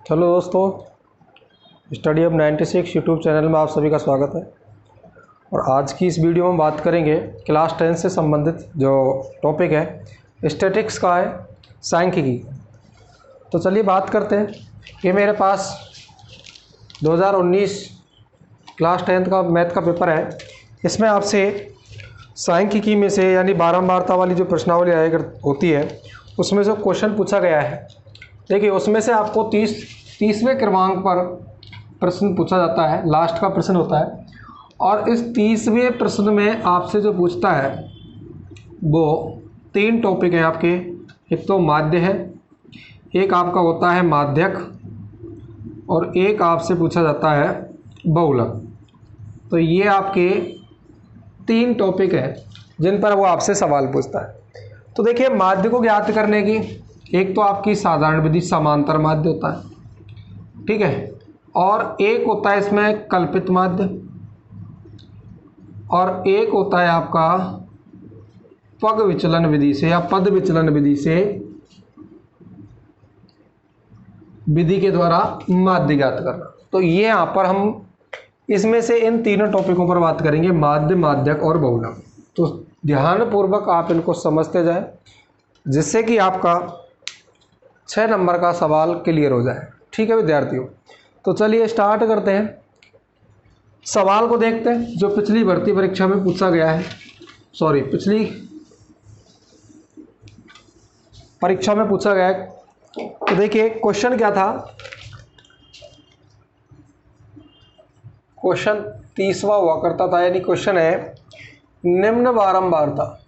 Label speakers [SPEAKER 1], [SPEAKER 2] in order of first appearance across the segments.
[SPEAKER 1] Hello दोस्तों, study अब 96 YouTube channel में आप सभी का स्वागत है। और आज की इस वीडियो में बात करेंगे क्लास 10 से संबंधित जो टॉपिक है स्टैटिक्स का है, सांख्यिकी। तो चलिए बात करते हैं। ये मेरे पास 2019 क्लास 10 का मैथ का पेपर है। इसमें आपसे सांख्यिकी में से यानी बारंबारता वाली जो प्रश्नावली आया होती है उसमें से क्वेश्चन पूछा गया है। देखिए, उसमें से आपको 30वें क्रमांक पर प्रश्न पूछा जाता है, लास्ट का प्रश्न होता है। और इस 30वें प्रश्न में आपसे जो पूछता है वो 3 टॉपिक हैं आपके। एक तो माध्य है, एक आपका होता है माध्यक, और एक आपसे पूछा जाता है बहुलक। तो ये आपके 3 टॉपिक हैं जिन पर वो आपसे सवाल पूछता है। तो देखिए, माध्य को ज्ञात करने की एक तो आपकी साधारण विधि समांतर माध्य होता है, ठीक है, और एक होता है इसमें कल्पित माध्य, और एक होता है आपका पग विचलन विधि से या पद विचलन विधि से विधि के द्वारा माध्य ज्ञात करना। तो ये यहाँ पर हम इसमें से इन तीनों टॉपिकों पर बात करेंगे, माध्य, माध्यक और बहुलक। तो ध्यानपूर्वक आप इनको समझते जाएं जिससे कि आपका 6 नंबर का सवाल क्लियर हो जाए। ठीक है विद्यार्थियों, तो चलिए स्टार्ट करते हैं। सवाल को देखते हैं जो पिछली भर्ती परीक्षा में पूछा गया है, पिछली परीक्षा में पूछा गया है। तो देखिए क्वेश्चन क्या था। क्वेश्चन 30वां हुआ करता था, यानी क्वेश्चन है निम्न बारंबारता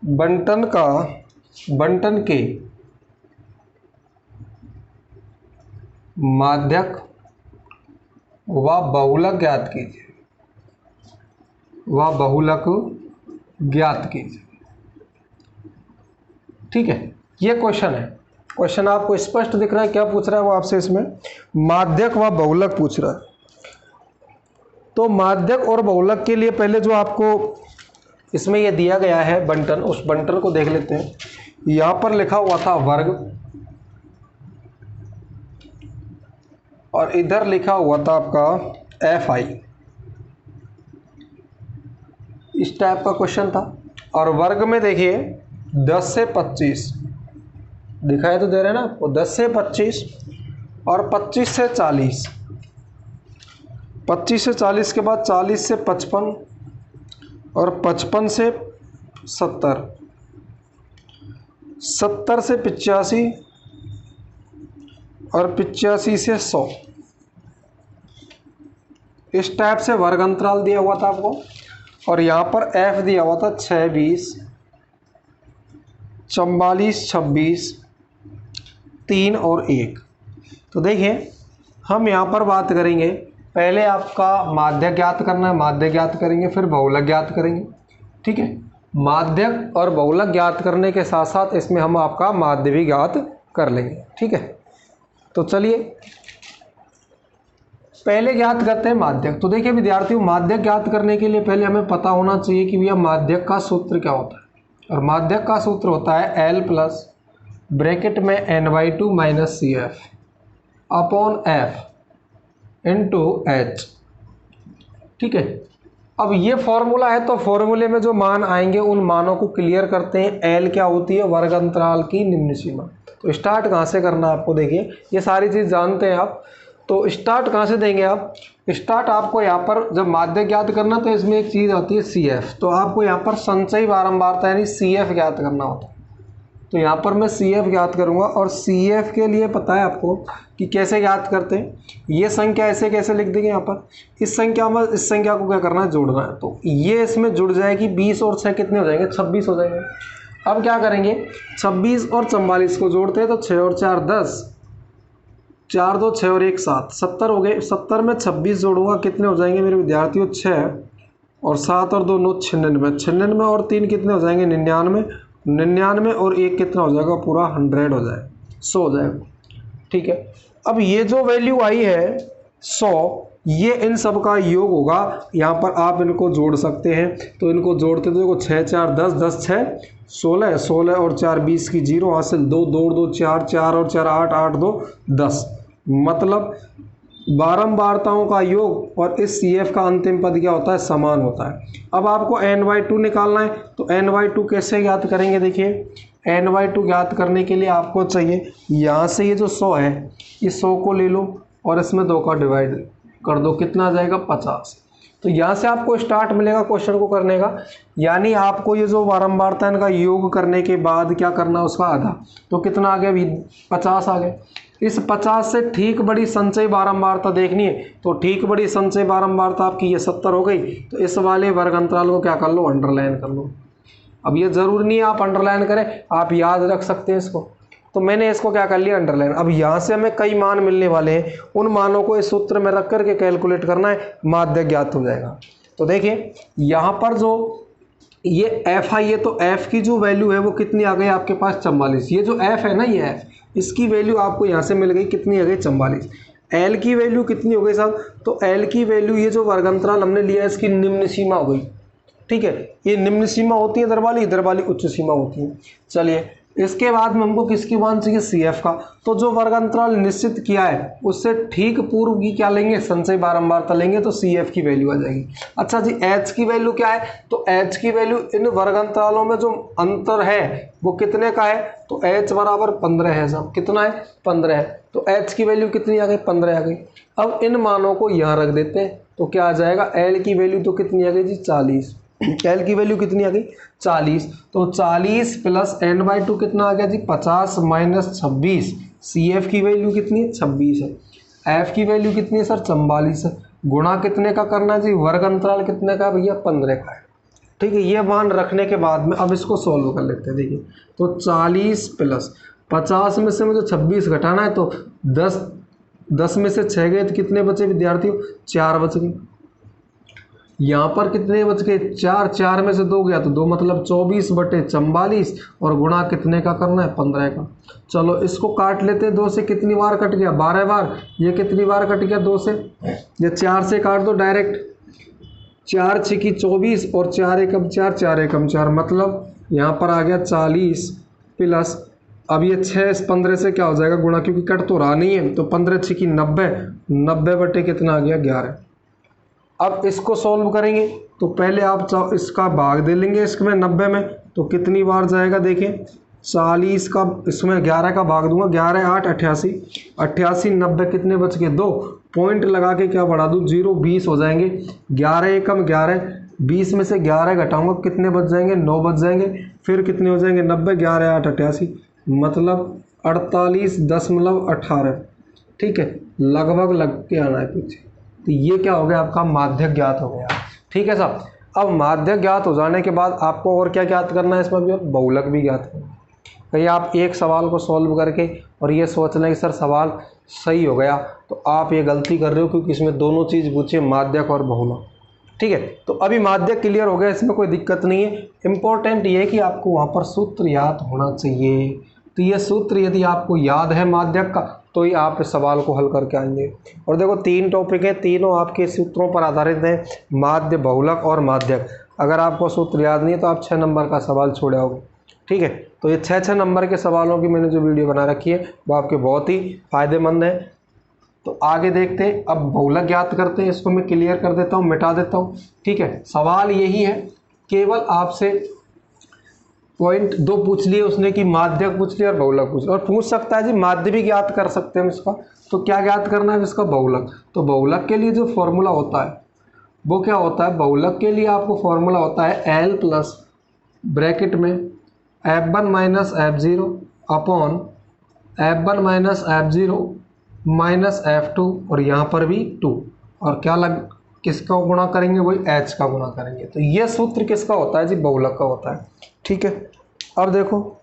[SPEAKER 1] बंटन के माध्यक व बहुलक ज्ञात कीजिए। ठीक है, ये क्वेश्चन है। क्वेश्चन आपको स्पष्ट दिख रहा है, क्या पूछ रहा है वो आपसे? इसमें माध्यक व बहुलक पूछ रहा है। तो माध्यक और बहुलक के लिए पहले जो आपको इसमें ये दिया गया है बंटन, उस बंटन को देख लेते हैं। यहाँ पर लिखा हुआ था वर्ग, और इधर लिखा हुआ था आपका FI। इस टाइप का क्वेश्चन था। और वर्ग में देखिए 10 से 25 दिखाई तो दे रहे हैं ना आपको, 10 से 25 और 25 से 40, 25 से 40 के बाद 40 से 55 और 55 से 70, 70 से 85 और 85 से 100। इस टाइप से वर्ग अंतराल दिया हुआ था आपको। और यहाँ पर F दिया हुआ था 6, 20, 44, 26, 3 और 1। तो देखिए हम यहाँ पर बात करेंगे, पहले आपका माध्य ज्ञात करना है, माध्य ज्ञात करेंगे, फिर बहुलक ज्ञात करेंगे। ठीक है, माध्यक और बहुलक ज्ञात करने के साथ साथ इसमें हम आपका माध्य भी ज्ञात कर लेंगे। ठीक है, तो चलिए पहले ज्ञात करते हैं माध्यक। तो देखिए विद्यार्थियों, माध्यक ज्ञात करने के लिए पहले हमें पता होना चाहिए कि भैया माध्यक का सूत्र क्या होता है। और माध्यक का सूत्र होता है L प्लस ब्रैकेट में n/2 minus CF upon F into H। ठीक है, अब ये फॉर्मूला है, तो फॉर्मूले में जो मान आएंगे उन मानों को क्लियर करते हैं। L क्या होती है? वर्ग अंतराल की निम्न सीमा। तो स्टार्ट कहाँ से करना है आपको? देखिए ये सारी चीज़ जानते हैं आप, तो स्टार्ट कहाँ से देंगे आप? स्टार्ट आपको यहाँ पर जब माध्य ज्ञात करना तो इसमें एक चीज़ आती है CF। तो आपको यहाँ पर संचयी बारंबारता यानी CF ज्ञात करना होता है। तो यहाँ पर मैं CF ज्ञात करूँगा, और CF के लिए पता है आपको कि कैसे ज्ञात करते हैं। ये संख्या ऐसे कैसे लिख देंगे यहाँ पर, इस संख्या में इस संख्या को क्या करना है? जोड़ना है। तो ये इसमें जुड़ जाएगी, 20 और 6 कितने हो जाएंगे? 26 हो जाएंगे। अब क्या करेंगे? 26 और 44 को जोड़ते हैं तो 6 और 4 10, 4 2 6 और 1 7, 70 हो गए। 70 में 26 जोड़ूंगा, कितने हो जाएंगे मेरे विद्यार्थियों? 6 और 7 और 2 9 96, 96 और 3 कितने हो जाएंगे? 99, 99 और 1 कितना हो जाएगा? पूरा 100 हो जाएगा, 100 हो जाएगा। ठीक है, अब ये जो वैल्यू आई है 100, ये इन सब का योग होगा। यहाँ पर आप इनको जोड़ सकते हैं, तो इनको जोड़ते तो देखो 6 4 10, 10 6 16, 16 और 4 20 की 0 हासिल, 2 2 2 4, 4 और 4 8, 8 2 10, मतलब बारंबारताओं का योग और इस CF का अंतिम पद क्या होता है, समान होता है। अब आपको n/2 निकालना है, तो n/2 कैसे ज्ञात करेंगे, देखिए n/2 ज्ञात करने के लिए आपको चाहिए यहाँ से ये जो 100 है, इस 100 को ले लो और इसमें 2 का डिवाइड कर दो, कितना आ जाएगा 50। तो यहाँ से आपको स्टार्ट मिलेगा क्वेश्चन को करने का, यानी आपको ये जो बारंबारता इनका योग करने के बाद क्या करना है, उसका आधा, तो कितना आ गया अभी 50 आ गया। इस 50 से ठीक बड़ी संचयी बारंबारता देखनी है, तो ठीक बड़ी संचयी बारंबारता आपकी ये 70 हो गई। तो इस वाले वर्ग अंतराल को क्या कर लो, अंडरलाइन कर लो। अब ये ज़रूर नहीं है आप अंडरलाइन करें, आप याद रख सकते हैं इसको, तो मैंने इसको क्या कर लिया, अंडरलाइन। अब यहाँ से हमें कई मान मिलने वाले हैं, उन मानों को इस सूत्र में रख करके कैलकुलेट करना है, माध्य ज्ञात हो जाएगा। तो देखिए यहाँ पर जो ये f है, ये तो f की जो वैल्यू है वो कितनी आ गई आपके पास, 44। ये जो f है ना, ये f, इसकी वैल्यू आपको यहाँ से मिल गई, कितनी आ गई 44। l की वैल्यू कितनी हो गई साहब, तो l की वैल्यू ये जो वर्ग अंतराल हमने लिया इसकी निम्न सीमा हो गई, ठीक है। ये निम्न सीमा होती है इधर वाली उच्च सीमा होती है। चलिए इसके बाद में हमको किसकी मान चाहिए, CF का। तो जो वर्ग अंतराल निश्चित किया है उससे ठीक पूर्व की क्या लेंगे, संचयी बारंबारता लेंगे, तो CF की वैल्यू आ जाएगी। अच्छा जी, H की वैल्यू क्या है, तो H की वैल्यू इन वर्ग अंतरालों में जो अंतर है वो कितने का है, तो H बराबर 15 है साहब, कितना है 15 है। तो H की वैल्यू कितनी आ गई, 15 आ गई। अब इन मानों को यहाँ रख देते हैं, तो क्या आ जाएगा, L की वैल्यू तो कितनी आ गई जी 40, L की वैल्यू कितनी आ गई 40। तो 40 प्लस n/2 कितना आ गया जी 50 माइनस 26, CF की वैल्यू कितनी है 26 है, F की वैल्यू कितनी है सर 44 है। गुणा कितने का करना है जी, वर्ग अंतराल कितने का भैया 15 का है, ठीक है। ये मान रखने के बाद में अब इसको सॉल्व कर लेते हैं। देखिए तो 40 प्लस 50 में से मुझे 26 घटाना है, तो 10 में से 6 गए तो कितने बचे विद्यार्थियों, 4 बच गए। यहाँ पर कितने बच गए, 4, 4 में से 2 गया तो 2, मतलब 24/44, और गुणा कितने का करना है 15 का। चलो इसको काट लेते हैं, 2 से कितनी बार कट गया 12 बार, ये कितनी बार कट गया 2 से, ये 4 से काट दो डायरेक्ट, 4 6 की 24 और 4 एकम 4, 4 एकम 4, मतलब यहाँ पर आ गया 40 प्लस, अब ये 6 इस 15 से क्या हो जाएगा गुणा, क्योंकि कट तो रहा नहीं है, तो 15 6 की 90, 90 बटे कितना आ गया 11। अब इसको सॉल्व करेंगे तो पहले आप इसका भाग दे लेंगे इसमें 90 में, तो कितनी बार जाएगा देखिए, 40 का इसमें 11 का भाग दूंगा, 11 8 88, 88 90 कितने बच गए 2, पॉइंट लगा के क्या बढ़ा दूँ 0, 20 हो जाएंगे। 11 एकम 11, 20 में से 11 घटाऊंगा कितने बच जाएंगे 9 बच जाएंगे, फिर कितने हो जाएंगे 90, 11 8 88, मतलब 48.18, ठीक है, लगभग लग के आना है पीछे। तो ये क्या हो गया आपका माध्य ज्ञात हो गया, ठीक है साहब। अब माध्य ज्ञात हो जाने के बाद आपको और क्या ज्ञात करना है, इसमें भी बहुलक भी ज्ञात करना है। कहीं आप एक सवाल को सॉल्व करके और ये सोच लें कि सर सवाल सही हो गया, तो आप ये गलती कर रहे हो, क्योंकि इसमें दोनों चीज़ पूछे, माध्यक और बहुलक, ठीक है। तो अभी माध्यक क्लियर हो गया, इसमें कोई दिक्कत नहीं है। इम्पोर्टेंट ये है कि आपको वहाँ पर सूत्र याद होना चाहिए। तो ये सूत्र यदि आपको याद है माध्यक का, तो ही आप इस सवाल को हल करके आएंगे। और देखो 3 टॉपिक हैं, तीनों आपके सूत्रों पर आधारित हैं, माध्य, बहुलक और माध्यक। अगर आपको सूत्र याद नहीं है तो आप 6 नंबर का सवाल छोड़ आओगे, ठीक है। तो ये 6 नंबर के सवालों की मैंने जो वीडियो बना रखी है वो आपके बहुत ही फायदेमंद है। तो आगे देखते हैं, अब बहुलक ज्ञात करते हैं। इसको मैं क्लियर कर देता हूँ, मिटा देता हूँ, ठीक है। सवाल यही है, केवल आपसे पॉइंट 2 पूछ लिए उसने कि माध्यक पूछ लिया और बहुलक पूछ लिया, और पूछ सकता है जी माध्य भी ज्ञात कर सकते हैं इसका। तो क्या ज्ञात करना है इसका, बहुलक। तो बहुलक के लिए जो फॉर्मूला होता है वो क्या होता है, बहुलक के लिए आपको फॉर्मूला होता है L प्लस ब्रैकेट में F1 minus F0 upon F1 minus F0 minus F2, और यहाँ पर भी 2, और क्या किसका गुणा करेंगे, वही H का गुणा करेंगे। तो ये सूत्र किसका होता है जी, बहुलक का होता है, ठीक है। अब देखो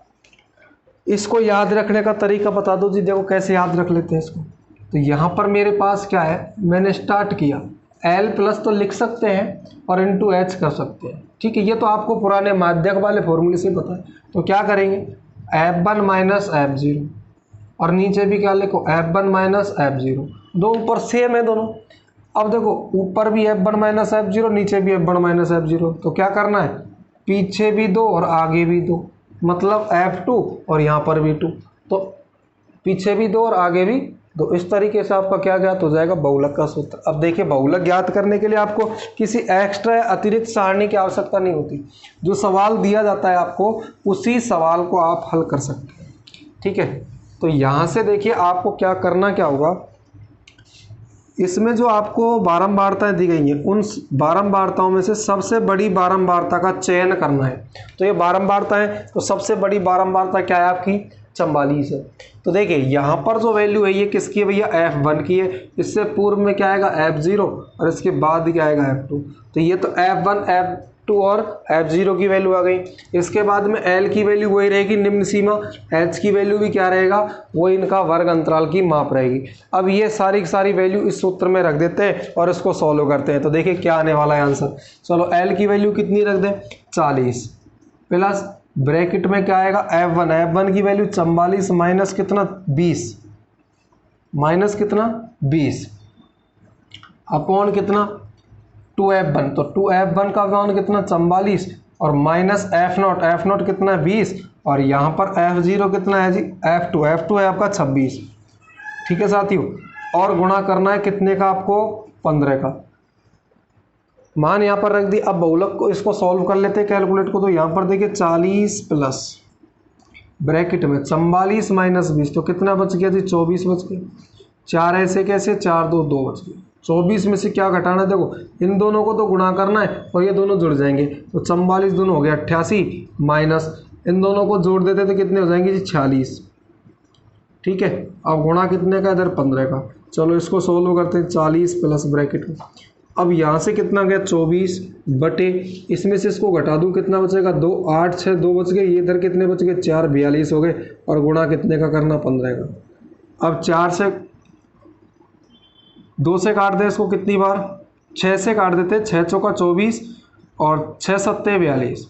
[SPEAKER 1] इसको याद रखने का तरीका बता दो जी, देखो कैसे याद रख लेते हैं इसको। तो यहाँ पर मेरे पास क्या है, मैंने स्टार्ट किया, L प्लस तो लिख सकते हैं और इंटू H कर सकते हैं, ठीक है। ये तो आपको पुराने माध्यक वाले फॉर्मूले से पता है। तो क्या करेंगे, F1 माइनस F0, और नीचे भी क्या लिखो F1 माइनस F0, दो ऊपर सेम है दोनों। अब देखो ऊपर भी F1 माइनस F0, नीचे भी F1 माइनस F0, तो क्या करना है, पीछे भी 2 और आगे भी 2, मतलब F2 और यहाँ पर भी 2, तो पीछे भी 2 और आगे भी 2। इस तरीके से आपका क्या ज्ञात हो जाएगा, बहुलक का सूत्र। अब देखिए बहुलक ज्ञात करने के लिए आपको किसी एक्स्ट्रा या अतिरिक्त सारणी की आवश्यकता नहीं होती, जो सवाल दिया जाता है आपको उसी सवाल को आप हल कर सकते हैं, ठीक है। तो यहाँ से देखिए आपको क्या करना क्या होगा, इसमें जो आपको बारंबारताएं दी गई हैं उन बारंबारताओं में से सबसे बड़ी बारंबारता का चयन करना है। तो ये बारंबारता है, तो सबसे बड़ी बारंबारता क्या है आपकी, 44 है। तो देखिए यहाँ पर जो वैल्यू है ये किसकी है भैया, F1 की है। इससे पूर्व में क्या आएगा F0 और इसके बाद क्या आएगा F2। तो ये तो F1 F2 और F0 की वैल्यू आ गई। इसके बाद में L की वैल्यू वही रहेगी निम्न सीमा, H की वैल्यू भी क्या रहेगा, वो इनका वर्ग अंतराल की माप रहेगी। अब ये सारी की सारी वैल्यू इस सूत्र में रख देते हैं और इसको सॉल्व करते हैं। तो देखिए क्या आने वाला है आंसर। चलो L की वैल्यू कितनी रख दें, 40 प्लस ब्रैकेट में क्या आएगा F1 की वैल्यू 44 माइनस कितना 20, माइनस कितना 20 अपॉन कितना 2F1, तो 2F1 का मान कितना 44 और माइनस F0 कितना 20 और यहाँ पर F0 कितना है जी F2 है आपका 26, ठीक है साथियों। और गुणा करना है कितने का आपको 15 का, मान यहाँ पर रख दी। अब बहुलक को इसको सॉल्व कर लेते हैं कैलकुलेट को। तो यहाँ पर देखिए 40 प्लस ब्रैकेट में 44 माइनस 20, तो कितना बच गया जी 24 बच गया। 4 ऐसे कैसे 4 2 बच गए। 24 में से क्या घटाना है, देखो इन दोनों को तो गुणा करना है और ये दोनों जुड़ जाएंगे। तो 44 दोनों हो गया 88 माइनस इन दोनों को जोड़ देते तो कितने हो जाएंगे जी 46, ठीक है। अब गुणा कितने का, इधर 15 का। चलो इसको सोल्व करते हैं, 40 प्लस ब्रैकेट में। अब यहाँ से कितना गया 24 बटे, इसमें से इसको घटा दूँ कितना बचेगा 2, 8 6 2 बच गए। ये इधर कितने बच गए 4 42 हो गए और गुणा कितने का करना 15 का। अब 4 से 2 से काट दे इसको कितनी बार, 6 से काट देते, 6 चौका 24 और 6 सत्ते 42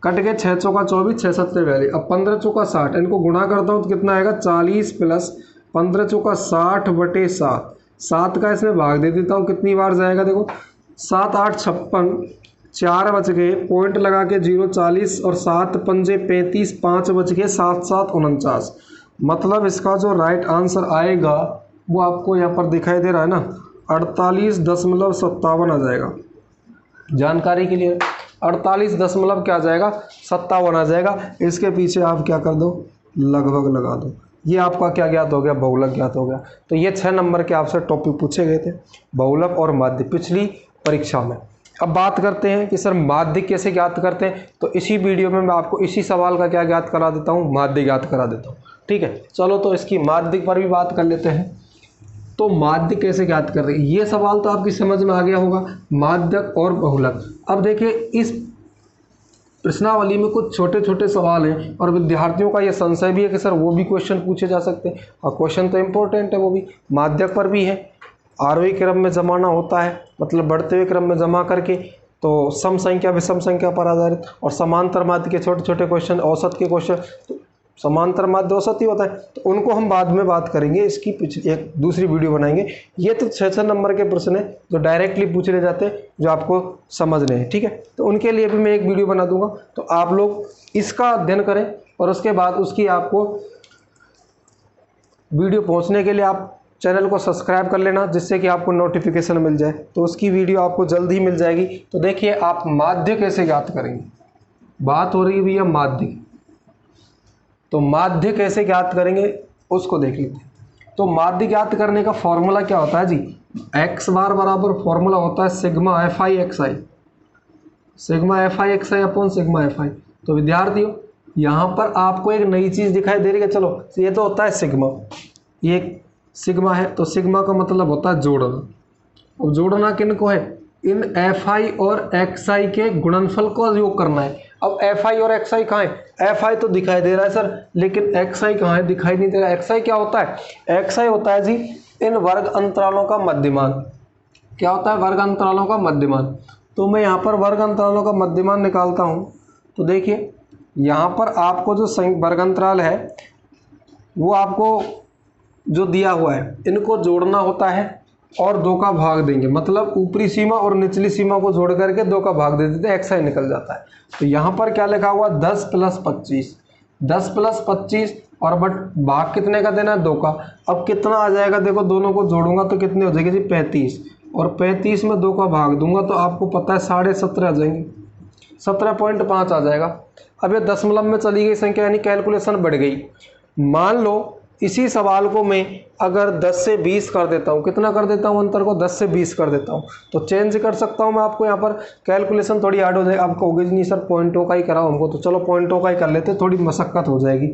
[SPEAKER 1] कट गए, 6 चौका 24 6 सत्ते 42। अब 15 चौका 60, इनको गुणा करता हूँ तो कितना आएगा 40 प्लस 15 चौका 60 बटे 7, 7 का इसमें भाग दे देता हूँ कितनी बार जाएगा, देखो 7 8 56, 4 बच गए, पॉइंट लगा के 0 40 और 7 पंजे 35, 5 बच गए, 7 7 49। मतलब इसका जो राइट आंसर आएगा वो आपको यहाँ पर दिखाई दे रहा है ना 48.57 आ जाएगा। जानकारी के लिए 48 दशमलव क्या आ जाएगा 57 आ जाएगा। इसके पीछे आप क्या कर दो, लगभग लगा दो। ये आपका क्या ज्ञात हो गया, बहुलक ज्ञात हो गया। तो ये 6 नंबर के आपसे टॉपिक पूछे गए थे, बहुलक और माध्य, पिछली परीक्षा में। अब बात करते हैं कि सर माध्य कैसे ज्ञात करते हैं। तो इसी वीडियो में मैं आपको इसी सवाल का क्या ज्ञात करा देता हूँ, माध्य ज्ञात करा देता हूँ, ठीक है। चलो तो इसकी माध्य पर भी बात कर लेते हैं। तो माध्य कैसे ज्ञात कर रहे हैं, ये सवाल तो आपकी समझ में आ गया होगा, माध्यक और बहुलक। अब देखिए इस प्रश्नावली में कुछ छोटे छोटे सवाल हैं और विद्यार्थियों का ये संशय भी है कि सर वो भी क्वेश्चन पूछे जा सकते हैं, और क्वेश्चन तो इम्पोर्टेंट है, वो भी माध्यक पर भी है। आरोही क्रम में जमाना होता है, मतलब बढ़ते हुए क्रम में जमा करके, तो सम संख्या विषम संख्या पर आधारित, और समांतर माध्य के छोटे छोटे क्वेश्चन, औसत के क्वेश्चन, तो समांतर माध्य औसत ही होता है, तो उनको हम बाद में बात करेंगे, इसकी एक दूसरी वीडियो बनाएंगे। ये तो 6 नंबर के प्रश्न है जो डायरेक्टली पूछ ले जाते हैं, जो आपको समझने हैं, ठीक है। तो उनके लिए भी मैं एक वीडियो बना दूंगा, तो आप लोग इसका अध्ययन करें और उसके बाद उसकी आपको वीडियो पहुंचने के लिए आप चैनल को सब्सक्राइब कर लेना, जिससे कि आपको नोटिफिकेशन मिल जाए, तो उसकी वीडियो आपको जल्द ही मिल जाएगी। तो देखिए आप माध्य कैसे ज्ञात करेंगे, बात हो रही है भैया माध्य, तो माध्य कैसे ज्ञात करेंगे उसको देख लेते हैं। तो माध्य ज्ञात करने का फॉर्मूला क्या होता है जी, x बार बराबर फॉर्मूला होता है sigma fi xi, sigma fi xi upon sigma fi। तो विद्यार्थियों यहाँ पर आपको एक नई चीज़ दिखाई दे रही है। चलो ये तो होता है सिग्मा, ये सिग्मा है, तो सिग्मा का मतलब होता है जोड़ना। अब जोड़ना किन को है, इन fi और xi के गुणनफल को योग करना है। अब fi और xi कहाँ है, fi तो दिखाई दे रहा है सर, लेकिन xi कहाँ है, दिखाई नहीं दे रहा। xi क्या होता है, xi होता है जी इन वर्ग अंतरालों का मध्यमान। क्या होता है, वर्ग अंतरालों का मध्यमान। तो मैं यहाँ पर वर्ग अंतरालों का मध्यमान निकालता हूँ। तो देखिए यहाँ पर आपको जो वर्ग अंतराल है वो आपको जो दिया हुआ है, इनको जोड़ना होता है और 2 का भाग देंगे, मतलब ऊपरी सीमा और निचली सीमा को जोड़ करके 2 का भाग दे देते हैं, xi निकल जाता है। तो यहाँ पर क्या लिखा हुआ 10 + 25, 10 + 25 और बट भाग कितने का देना है 2 का। अब कितना आ जाएगा देखो, दोनों को जोड़ूंगा तो कितने हो जाएंगे जी 35, और 35 में 2 का भाग दूंगा तो आपको पता है 17.5 आ जाएंगे, 17.5 आ जाएगा। अब ये दशमलव में चली गई संख्या यानी कैलकुलेशन बढ़ गई। मान लो इसी सवाल को मैं अगर 10 से 20 कर देता हूँ, कितना कर देता हूँ अंतर को 10 से 20 कर देता हूँ, तो चेंज कर सकता हूँ मैं आपको यहाँ पर, कैलकुलेशन थोड़ी हार्ड हो जाएगी। आप कहोगे नहीं सर पॉइंटों का ही कराओ हमको, तो चलो पॉइंटों का ही कर लेते, थोड़ी मशक्कत हो जाएगी।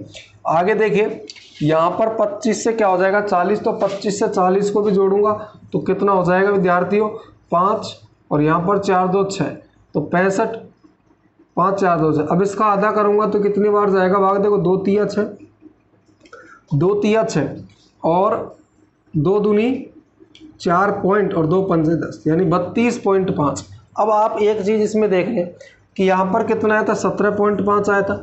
[SPEAKER 1] आगे देखिए यहाँ पर 25 से क्या हो जाएगा 40, तो 25 से 40 को भी जोड़ूंगा तो कितना हो जाएगा विद्यार्थियों 5, और यहाँ पर 4 2 6, तो 65, 5 4 2 6। अब इसका आधा करूंगा तो कितनी बार जाएगा भाग, देखो 2 तिया 6, 2 तिया 6 और 2 दूनी 4 पॉइंट और 2 पंजे 10 यानी 32.5। अब आप एक चीज़ इसमें देख लें कि यहाँ पर कितना आया था 17.5 आया था,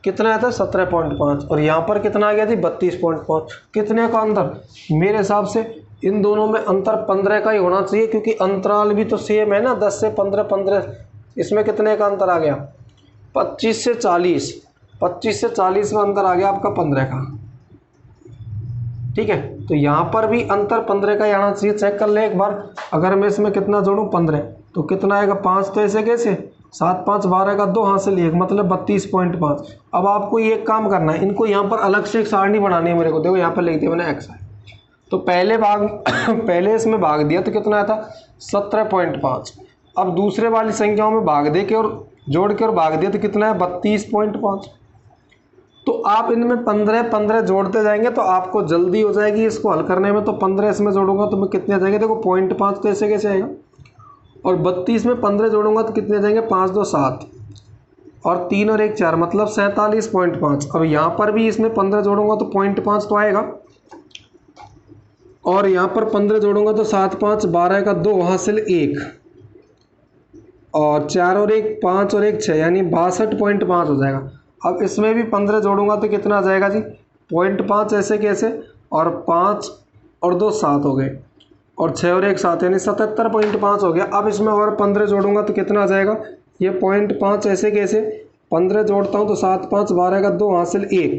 [SPEAKER 1] कितना आया था 17.5, और यहाँ पर कितना आ गया थी 32.5। कितने का अंतर, मेरे हिसाब से इन दोनों में अंतर 15 का ही होना चाहिए, क्योंकि अंतराल भी तो सेम है ना, 10 से 15 15। इसमें कितने का अंतर आ गया 25 से 40, 25 से 40 में अंतर आ गया आपका 15 का। ठीक है, तो यहाँ पर भी अंतर 15 का ही आना चाहिए। चेक कर ले एक बार, अगर मैं इसमें कितना जोड़ूं 15, तो कितना आएगा 5, तो ऐसे कैसे 7 5 12 का 2 हासिल 1, मतलब 32.5। अब आपको ये काम करना है, इनको यहाँ पर अलग से एक सारणी बनानी है मेरे को। देखो यहाँ पर लिख दिया मैंने एक्स है, तो पहले भाग पहले इसमें भाग दिया तो कितना आया था 17.5। अब दूसरे वाली संख्याओं में भाग दे के और जोड़ के और भाग दिया तो कितना है 32.5। तो आप इनमें 15 15 जोड़ते जाएंगे तो आपको जल्दी हो जाएगी इसको हल करने में। तो 15 इसमें जोड़ूंगा तो मैं कितने आ जाएंगे, देखो 0.5 तो ऐसे कैसे आएगा, और 32 में 15 जोड़ूंगा तो कितने आ जाएंगे 5 2 7 और 3 और 1 4, मतलब 47.5। अब यहाँ पर भी इसमें 15 जोड़ूंगा तो 0.5 तो आएगा, और यहाँ पर 15 जोड़ूंगा तो 7 5 12 का 2 हासिल 1, और 4 और 1 5 और 1 6 यानी 62.5 हो जाएगा। अब इसमें भी 15 जोड़ूंगा तो कितना आ जाएगा जी 0.5 ऐसे कैसे, और 5 और 2 7 हो गए, और 6 और 1 7 यानी 77.5 हो गया। अब इसमें और 15 जोड़ूंगा तो कितना आ जाएगा, ये 0.5 ऐसे कैसे, 15 जोड़ता हूँ तो 7 5 12 का 2 हासिल 1,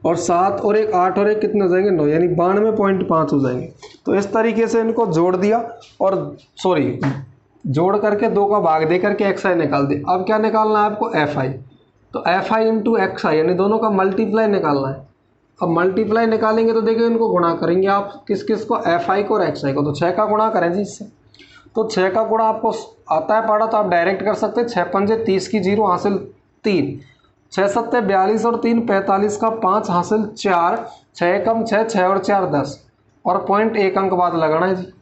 [SPEAKER 1] और 7 और 1 8 और 1 कितने हो जाएंगे 9, यानी 92.5 हो जाएंगे। तो इस तरीके से इनको जोड़ दिया, और सॉरी जोड़ करके 2 का भाग दे करके एक्स आई निकाल दे। अब क्या निकालना है आपको एफ आई, तो एफ आई इंटू एक्स आई यानी दोनों का मल्टीप्लाई निकालना है। अब मल्टीप्लाई निकालेंगे तो देखिए इनको गुणा करेंगे आप, किस किस को, एफ आई को और एक्स आई को। तो 6 का गुणा करें जी इससे, तो 6 का गुणा आपको आता है पढ़ा तो आप डायरेक्ट कर सकते हैं। 6 पंजे 30 की 0 हासिल 3, 6 सत्ते 42 और 3 45 का 5 हासिल 4, 6 कम 6 6 और 4 10, और पॉइंट 1 अंक बाद लगाना है जी।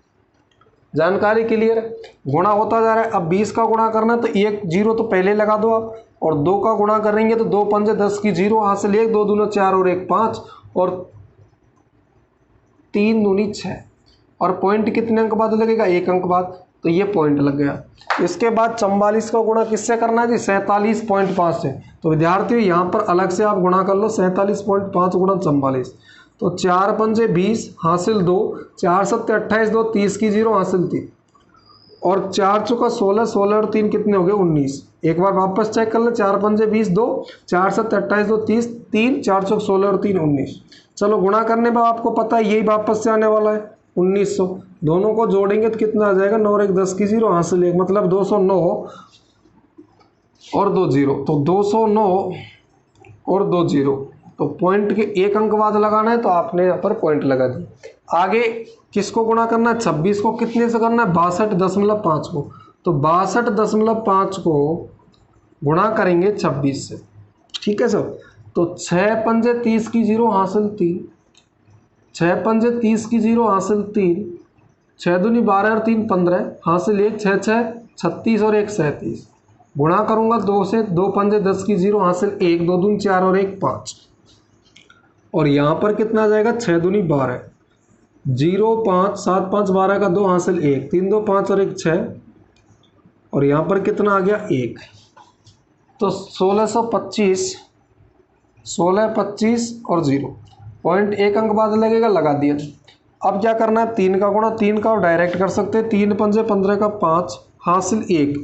[SPEAKER 1] जानकारी क्लियर है, गुणा होता जा रहा है। अब 20 का गुणा करना है तो 1 0 तो पहले लगा दो आप, और 2 का गुणा करेंगे तो 2 पंजे 10 की 0 हासिल 1, 2 दूना 4 और 1 5, और 3 दूनी 6, और पॉइंट कितने अंक बाद लगेगा 1 अंक बाद, तो ये पॉइंट लग गया। इसके बाद 44 का गुणा किससे करना है जी 47.5 से। तो विद्यार्थियों यहाँ पर अलग से आप गुणा कर लो, 47.5 गुणा 44, तो 4 पंजे 20 हासिल 2, 4 सत्ते 28 2 30 की 0 हासिल 3, और 4 चौका 16, 16 और 3 कितने हो गए 19। एक बार वापस चेक कर ले, 4 पंजे 20 2, 4 सत्ते 28 2 30 3, 4 चौक 16 और 3 19। चलो गुणा करने पर आपको पता है यही वापस से आने वाला है 1900। दोनों को जोड़ेंगे तो कितना आ जाएगा 9 और 1 10 की 0 हासिल 1, मतलब 209 और 2 0, तो 209 और 2 0। तो पॉइंट के 1 अंक बाद लगाना है तो आपने यहाँ पर पॉइंट लगा दिया। आगे किसको गुणा करना है 26 को, कितने से करना है 62.5 को, तो 62.5 को गुणा करेंगे 26 से। ठीक है सर, तो 6 पंजे 30 की 0 हासिल 3, 6 पंजे 30 की 0 हासिल 3, 6 दूनी 12 और 3 15 हासिल 1, 6 6 36 और 1 37, गुणा करूंगा 2 से, 2 पंजे 10 की 0 हासिल 1, 2 दूनी 4 और 1 5, और यहाँ पर कितना आ जाएगा 6 दूनी 12, 0 5 7 5 12 का 2 हासिल 1, 3 2 5 और 1 6, और यहाँ पर कितना आ गया 1, तो 1625, 16 25 और 0, पॉइंट 1 अंक बाद लगेगा, लगा दिया। अब क्या करना है, 3 का गुणा, 3 का डायरेक्ट कर सकते हैं, 3 पंजे 15 का 5 हासिल 1,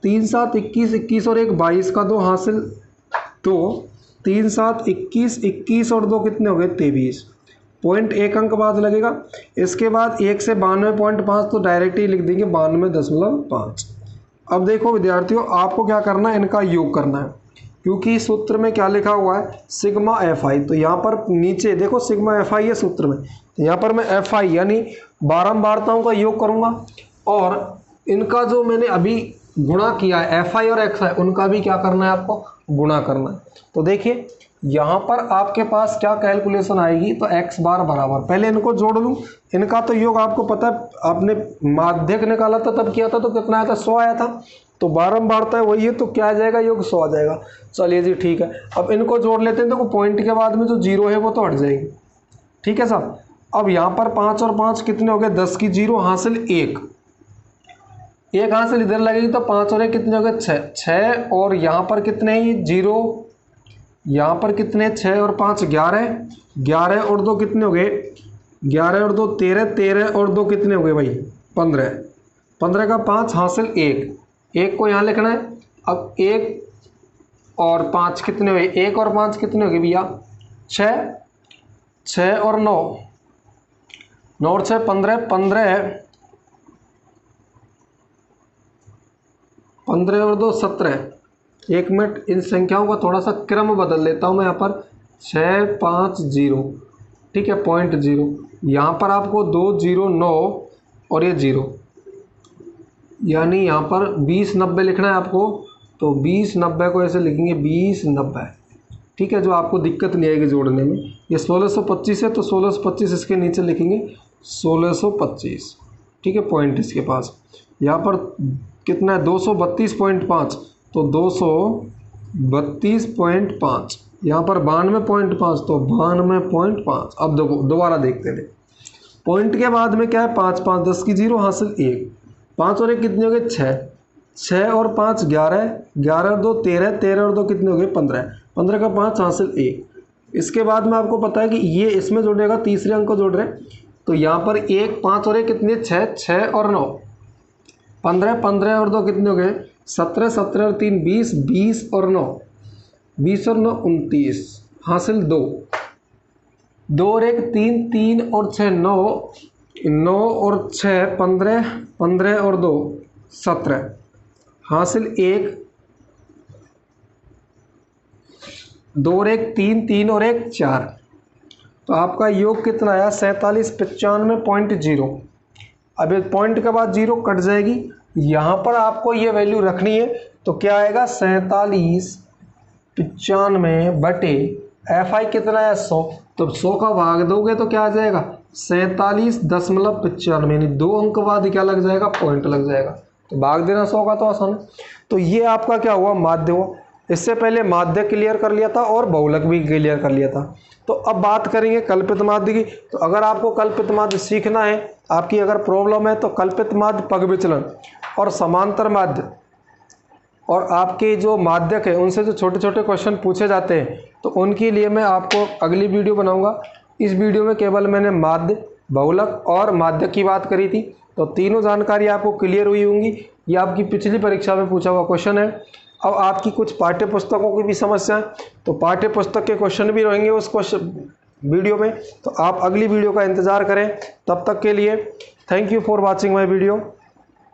[SPEAKER 1] 3 7 21, 21 और 1 22 का 2 हासिल 2, 3 7 21, 21 और 2 कितने हो गए 23, पॉइंट 1 अंक बाद लगेगा। इसके बाद 1 से 92.5 तो डायरेक्ट ही लिख देंगे 92.5। अब देखो विद्यार्थियों, आपको क्या करना है, इनका योग करना है, क्योंकि सूत्र में क्या लिखा हुआ है सिग्मा एफ आई। तो यहाँ पर नीचे देखो सिग्मा एफ आई है सूत्र में, तो यहाँ पर मैं एफ आई यानी बारंबारताओं का योग करूँगा और इनका जो मैंने अभी गुणा किया है एफ आई और एक्स आई, उनका भी क्या करना है आपको गुणा करना है। तो देखिए यहाँ पर आपके पास क्या कैलकुलेशन आएगी, तो एक्स बार बराबर, पहले इनको जोड़ लूँ, इनका तो योग आपको पता है, आपने माध्यक निकाला था तब किया था तो कितना आया था 100 आया था, तो बारंबारता है वही है, तो क्या आ जाएगा योग 100 आ जाएगा। चलिए जी ठीक है, अब इनको जोड़ लेते हैं। देखो पॉइंट के बाद में जो जीरो है वो तो हट जाएगी, ठीक है साहब। अब यहाँ पर 5 और 5 कितने हो गए 10 की 0 हासिल 1, एक हासिल इधर लगेगी तो 5 और 1 कितने हो गए 6, 6 और यहाँ पर कितने ही 0, यहाँ पर कितने 6 और 5 11, 11 और 2 कितने हो गए 11 और 2 13, 13 और 2 कितने हो गए भाई 15, 15 का 5 हासिल 1, 1 को यहाँ लिखना है। अब 1 और 5 कितने हुए, 1 और 5 कितने हो गए भैया 6, 6 और 9, 9 और 6 15, 15 और 2 17। एक मिनट, इन संख्याओं का थोड़ा सा क्रम बदल लेता हूँ मैं, यहाँ पर 6 5 0, ठीक है, पॉइंट 0, यहाँ पर आपको 2 0 9 और ये 0, यानी यहाँ पर 20 90 लिखना है आपको, तो 20 90 को ऐसे लिखेंगे 20 90, ठीक है, जो आपको दिक्कत नहीं आएगी जोड़ने में। ये 1625 है तो 1625 इसके नीचे लिखेंगे 1625, ठीक है, पॉइंट इसके पास। यहाँ पर कितना है 232.5, तो 232.5, यहाँ पर 92.5 तो 92.5। अब दोबारा देखते हैं, पॉइंट के बाद में क्या है 5 5 10 की 0 हासिल 1, 5 और 1 कितने हो गए 6, 6 और 5 11, 11 और 2 13, 13 और 2 कितने हो गए 15, 15 का 5 हासिल 1। इसके बाद में आपको पता है कि ये इसमें जोड़ेगा, तीसरे अंक को जोड़ रहे हैं, तो यहाँ पर 1 5 और 1 कितने 6, 6 और 9 15, 15 और 2 कितने हो गए 17, 17 और 3 20, 20 और 9 20 और 9 29 हासिल 2, 2 और 1 3, 3 और 6 9, 9 और 6 15, 15 और 2 17 हासिल 1, 2 और 1 3, 3 और 1 4। तो आपका योग कितना आया 4795.0। अब इस पॉइंट के बाद 0 कट जाएगी, यहाँ पर आपको ये वैल्यू रखनी है, तो क्या आएगा 4795 बटे एफ आई कितना है 100, तो 100 का भाग दोगे तो क्या आ जाएगा 47.95, यानी 2 अंक बाद क्या लग जाएगा पॉइंट लग जाएगा, तो भाग देना 100 का तो आसान है। तो ये आपका क्या हुआ माध्य हुआ। इससे पहले माध्य क्लियर कर लिया था और बहुलक भी क्लियर कर लिया था। तो अब बात करेंगे कल्पित माध्य की। तो अगर आपको कल्पित माध्य सीखना है, आपकी अगर प्रॉब्लम है, तो कल्पित माध्य, पग विचलन और समांतर माध्य और आपके जो माध्यक है उनसे जो छोटे छोटे क्वेश्चन पूछे जाते हैं, तो उनके लिए मैं आपको अगली वीडियो बनाऊंगा। इस वीडियो में केवल मैंने माध्य, बहुलक और माध्यक की बात करी थी, तो तीनों जानकारी आपको क्लियर हुई होंगी। ये आपकी पिछली परीक्षा में पूछा हुआ क्वेश्चन है। अब आपकी कुछ पाठ्य पुस्तकों की भी समस्या है, तो पाठ्य पुस्तक के क्वेश्चन भी रहेंगे उस क्वेश्चन वीडियो में, तो आप अगली वीडियो का इंतज़ार करें। तब तक के लिए thank you for watching my video.